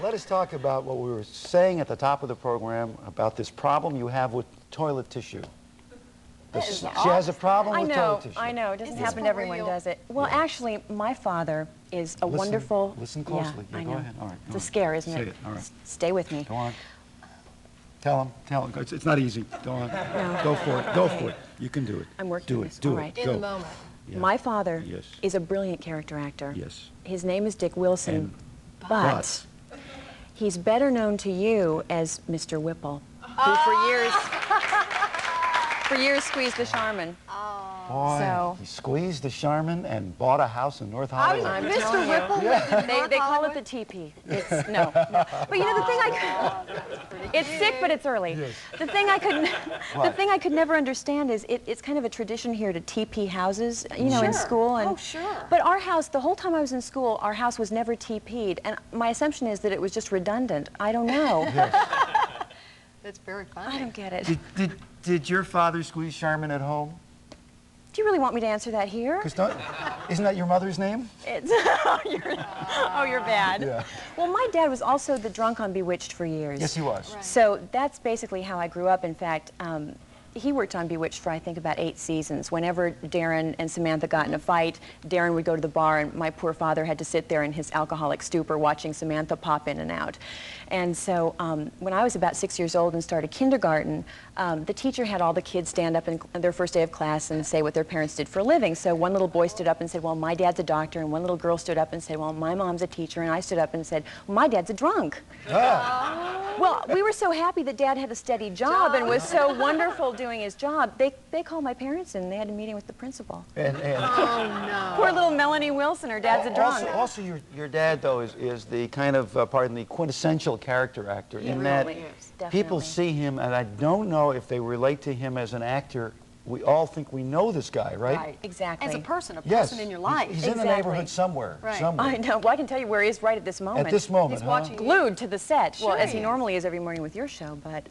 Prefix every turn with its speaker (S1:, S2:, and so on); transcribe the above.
S1: let us talk about what we were saying at the top of the program about this problem you have with toilet tissue. She has a problem with toilet tissue.
S2: I know. It doesn't happen to everyone, does it? Well, actually, my father is a wonderful...
S1: Listen closely.
S2: Yeah, I know.
S1: Go ahead. All right,
S2: it's a scare, isn't it?
S1: Say it. All right.
S2: Stay with me.
S1: Go on. Tell him. It's not easy. Go on. No. Go for it. Go for it. You can do it.
S2: I'm working
S1: do
S2: on
S1: it.
S2: this.
S1: Do
S2: All
S1: it.
S2: right.
S1: Go.
S3: In the moment.
S1: Yeah.
S2: My father
S1: Yes.
S2: is a brilliant character actor.
S1: Yes.
S2: His name is Dick Wilson,
S1: And
S2: but he's better known to you as Mr. Whipple, who for years squeezed the Charmin.
S1: Boy,
S2: So-
S1: he squeezed the Charmin and bought a house in North Hollywood.
S2: I'm
S3: Mr.
S2: telling you.
S3: Whipple lived in North
S2: They call it
S3: Hollywood?
S2: the TP. It's no. But you know the thing it's sick, but it's early.
S1: Yes.
S2: The thing I could never understand is it's kind of a tradition here to TP houses, you know, in
S3: Sure.
S2: school. And,
S3: Oh, sure.
S2: But our house, the whole time I was in school, our house was never TP'd, and my assumption is that it was just redundant. I don't know.
S3: That's very funny.
S2: I don't get it.
S1: Did your father squeeze Charmin at home?
S2: Do you really want me to answer that here?
S1: Isn't that your mother's name?
S2: It's, you're bad.
S1: Yeah.
S2: Well, my dad was also the drunk on Bewitched for years.
S1: Yes, he was.
S3: Right.
S2: So that's basically how I grew up. In fact, he worked on Bewitched for, I think, about 8 seasons. Whenever Darren and Samantha got in a fight, Darren would go to the bar, and my poor father had to sit there in his alcoholic stupor watching Samantha pop in and out. And so when I was about 6 years old and started kindergarten, the teacher had all the kids stand up in their first day of class and say what their parents did for a living. So one little boy stood up and said, well, my dad's a doctor, and one little girl stood up and said, well, my mom's a teacher, and I stood up and said, well, my dad's a drunk. Well, we were so happy that Dad had a steady job and was so wonderful doing his job. They called my parents in, and they had a meeting with the principal.
S1: And
S3: Oh, no.
S2: Poor little Melanie Wilson, her dad's a drunk.
S1: Also, your dad, though, is the kind of, pardon the quintessential character actor in that
S2: really is,
S1: people
S2: definitely.
S1: see him, and I don't know if they relate to him as an actor. We all think we know this guy, right?
S3: Right.
S2: Exactly.
S3: As a person
S1: Yes.
S3: in your life.
S1: He's in the
S2: Exactly.
S1: neighborhood somewhere.
S3: Right.
S1: Somewhere.
S2: I know. Well, I can tell you where he is right at this moment.
S1: At this moment,
S3: He's
S1: huh?
S3: watching
S2: Glued to the set.
S3: Sure
S2: Well, as
S3: he
S2: he
S3: is.
S2: normally is every morning with your show, but...